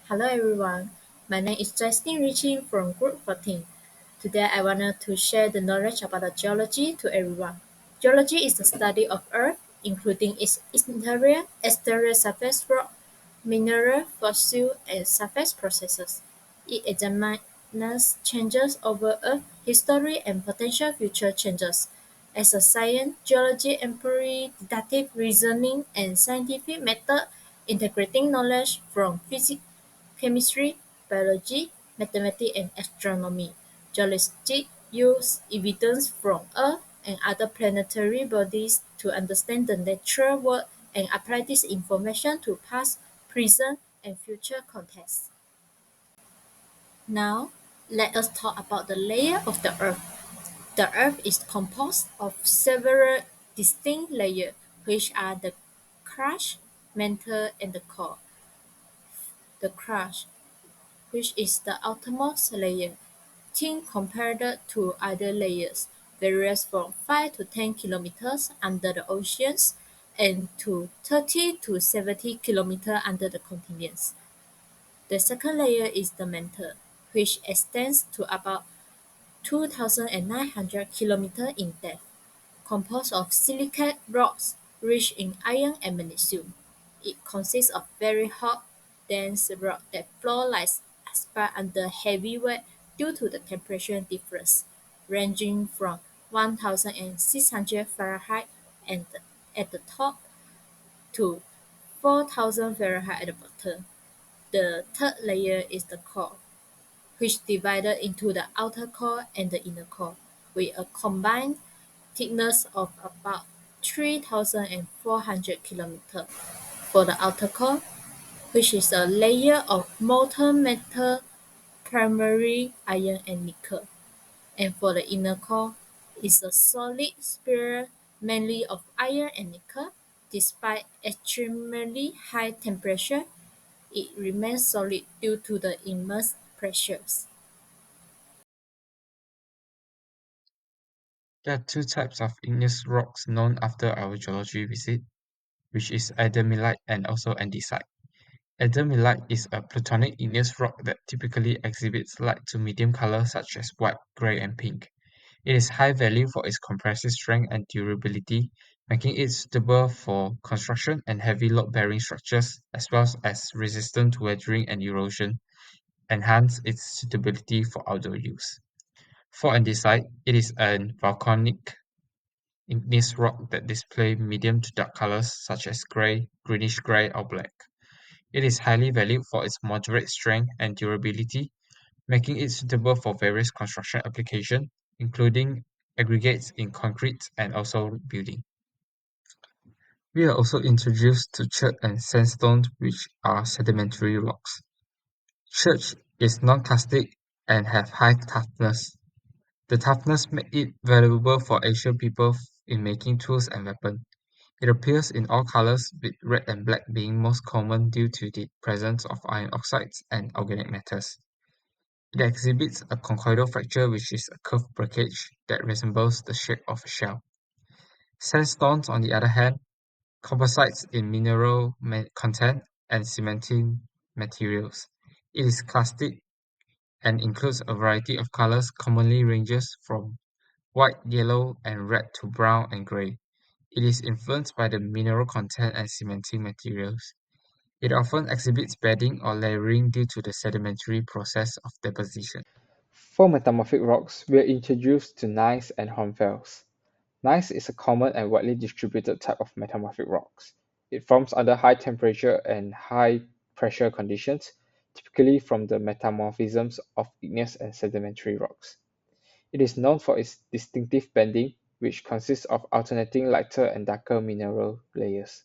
Hello everyone, my name is Justin Richie from Group 14. Today I wanted to share the knowledge about the geology to everyone. Geology is the study of Earth, including its interior, exterior surface rock, mineral, fossil, and surface processes. It examines changes over Earth history and potential future changes. As a science, geology employs deductive reasoning and scientific method integrating knowledge from physics, chemistry, biology, mathematics, and astronomy. Geologists use evidence from Earth and other planetary bodies to understand the natural world and apply this information to past, present, and future contexts. Now, let us talk about the layer of the Earth. The Earth is composed of several distinct layers, which are the crust, mantle, and the core. The crust, which is the outermost layer, thin compared to other layers, varies from 5 to 10 kilometers under the oceans and to 30 to 70 kilometers under the continents. The second layer is the mantle, which extends to about 2,900 kilometers in depth, composed of silicate rocks rich in iron and magnesium. It consists of very hot, dense rock that flow like asphalt under heavy weight due to the temperature difference, ranging from 1,600 Fahrenheit and at the top to 4,000 Fahrenheit at the bottom. The third layer is the core, which divided into the outer core and the inner core, with a combined thickness of about 3,400 kilometers. For the outer core, which is a layer of molten metal, primarily iron and nickel, and for the inner core, is a solid sphere mainly of iron and nickel. Despite extremely high temperature, it remains solid due to the immense pressures. There are two types of igneous rocks known after our geology visit, which is adamellite and also andesite. Adamellite is a plutonic igneous rock that typically exhibits light to medium colors such as white, gray, and pink. It is high value for its compressive strength and durability, making it suitable for construction and heavy load-bearing structures, as well as resistant to weathering and erosion, enhance its suitability for outdoor use. For andesite, it is a volcanic igneous rock that display medium to dark colors such as gray, greenish gray, or black. It is highly valued for its moderate strength and durability, making it suitable for various construction applications, including aggregates in concrete and also building. We are also introduced to chert and sandstone, which are sedimentary rocks. Chert is non-clastic and have high toughness. The toughness makes it valuable for Asian people in making tools and weapons. It appears in all colors, with red and black being most common due to the presence of iron oxides and organic matters. It exhibits a conchoidal fracture, which is a curved breakage that resembles the shape of a shell. Sandstones, on the other hand, composites in mineral content and cementing materials. It is clastic and includes a variety of colors, commonly ranges from white, yellow, and red to brown and gray. It is influenced by the mineral content and cementing materials. It often exhibits bedding or layering due to the sedimentary process of deposition. For metamorphic rocks, we are introduced to gneiss and hornfels. Gneiss is a common and widely distributed type of metamorphic rocks. It forms under high temperature and high pressure conditions, typically from the metamorphisms of igneous and sedimentary rocks. It is known for its distinctive banding, which consists of alternating lighter and darker mineral layers.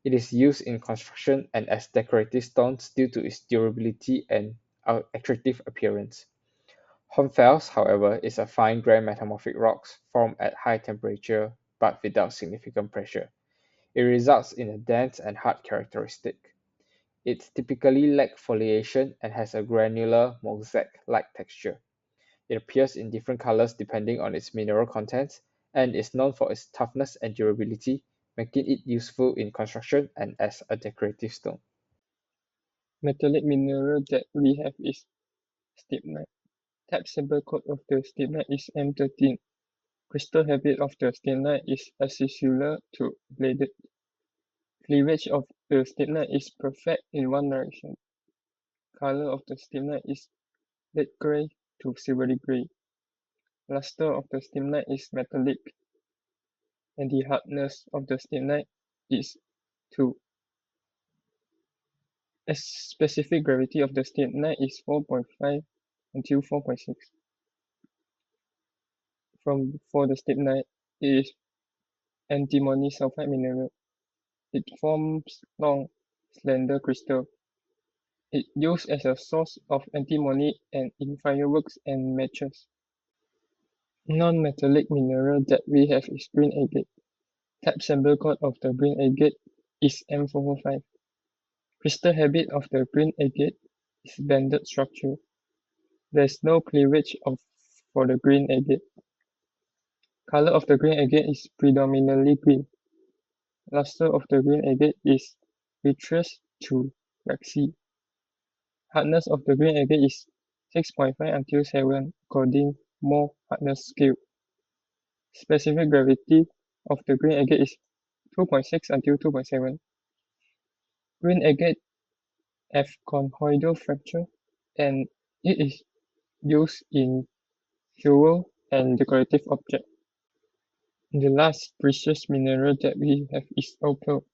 It is used in construction and as decorative stones due to its durability and attractive appearance. Hornfels, however, is a fine-grained metamorphic rock formed at high temperature but without significant pressure. It results in a dense and hard characteristic. It typically lacks foliation and has a granular, mosaic-like texture. It appears in different colors depending on its mineral contents and is known for its toughness and durability, making it useful in construction and as a decorative stone. Metallic mineral that we have is stibnite. Type sample code of the stibnite is M13. Crystal habit of the stibnite is acicular to bladed. Cleavage of the stibnite is perfect in one direction. Color of the stibnite is lead gray to silvery gray. Luster of the stibnite is metallic, and the hardness of the stibnite is 2. A specific gravity of the stibnite is 4.5 until 4.6. For the stibnite, it is antimony sulfide mineral. It forms long, slender crystal. It used as a source of antimony and in fireworks and matches. Non-metallic mineral that we have is green agate. Type sample code of the green agate is M445. Crystal habit of the green agate is banded structure. There is no cleavage for the green agate. Color of the green agate is predominantly green. Luster of the green agate is vitreous to waxy. Hardness of the green agate is 6.5 until 7 according Mohs hardness scale. Specific gravity of the green agate is 2.6 until 2.7. Green agate have conchoidal fracture and it is used in jewel and decorative objects. The last precious mineral that we have is opal.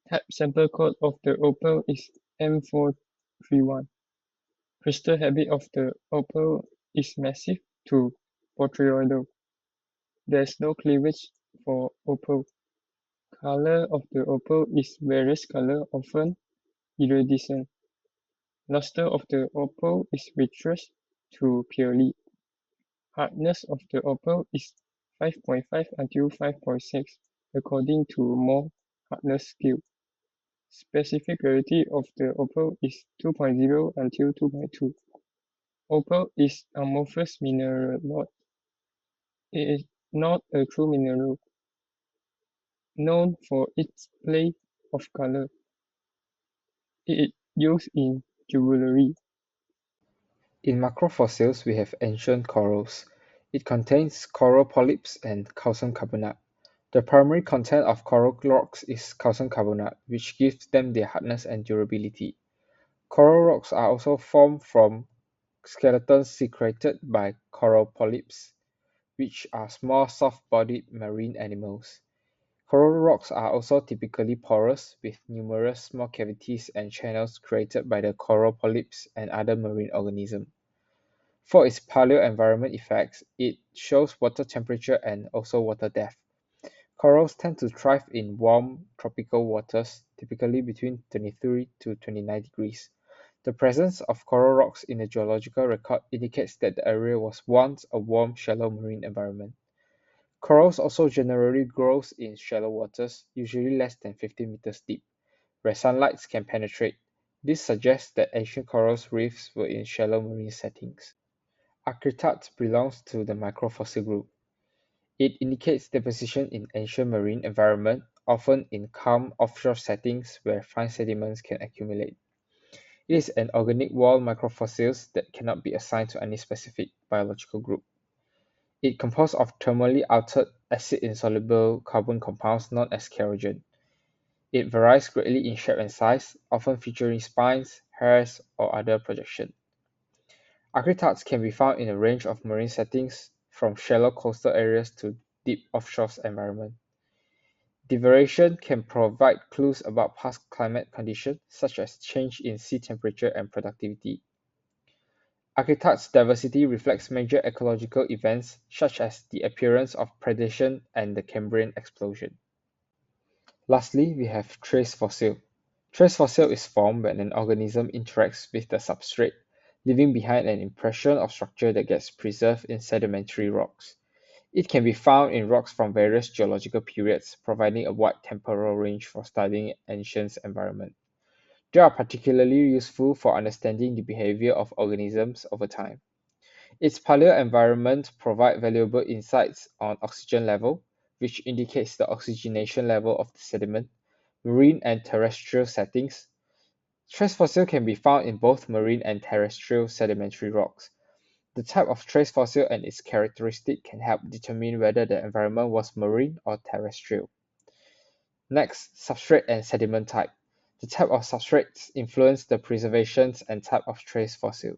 Type sample code of the opal is M431. Crystal habit of the opal is massive to botryoidal. There is no cleavage for opal. Color of the opal is various color, often iridescent. Luster of the opal is vitreous to pearly. Hardness of the opal is 5.5 until 5.6 according to Mohs hardness scale. Specific gravity of the opal is 2.0 until 2.2. Opal is amorphous mineral. It is not a true mineral, known for its play of color. It is used in jewelry. In macrofossils, we have ancient corals. It contains coral polyps and calcium carbonate. The primary content of coral rocks is calcium carbonate, which gives them their hardness and durability. Coral rocks are also formed from skeletons secreted by coral polyps, which are small soft-bodied marine animals. Coral rocks are also typically porous, with numerous small cavities and channels created by the coral polyps and other marine organisms. For its paleoenvironment effects, it shows water temperature and also water depth. Corals tend to thrive in warm tropical waters, typically between 23 to 29 degrees. The presence of coral rocks in the geological record indicates that the area was once a warm, shallow marine environment. Corals also generally grow in shallow waters, usually less than 15 meters deep, where sunlight can penetrate. This suggests that ancient coral reefs were in shallow marine settings. Acritarch belongs to the microfossil group. It indicates deposition in ancient marine environment, often in calm offshore settings where fine sediments can accumulate. It is an organic wall microfossils that cannot be assigned to any specific biological group. It composed of thermally altered acid-insoluble carbon compounds known as kerogen. It varies greatly in shape and size, often featuring spines, hairs, or other projections. Acritarchs can be found in a range of marine settings, from shallow coastal areas to deep offshore environments. The variation can provide clues about past climate conditions, such as change in sea temperature and productivity. Acritarch's diversity reflects major ecological events such as the appearance of predation and the Cambrian explosion. Lastly, we have trace fossil. Trace fossil is formed when an organism interacts with the substrate, leaving behind an impression of structure that gets preserved in sedimentary rocks. It can be found in rocks from various geological periods, providing a wide temporal range for studying ancient environment. They are particularly useful for understanding the behavior of organisms over time. Its paleoenvironment provide valuable insights on oxygen level, which indicates the oxygenation level of the sediment, marine and terrestrial settings, Trace fossil can be found in both marine and terrestrial sedimentary rocks. The type of trace fossil and its characteristic can help determine whether the environment was marine or terrestrial. Next, substrate and sediment type. The type of substrates influence the preservation and type of trace fossil.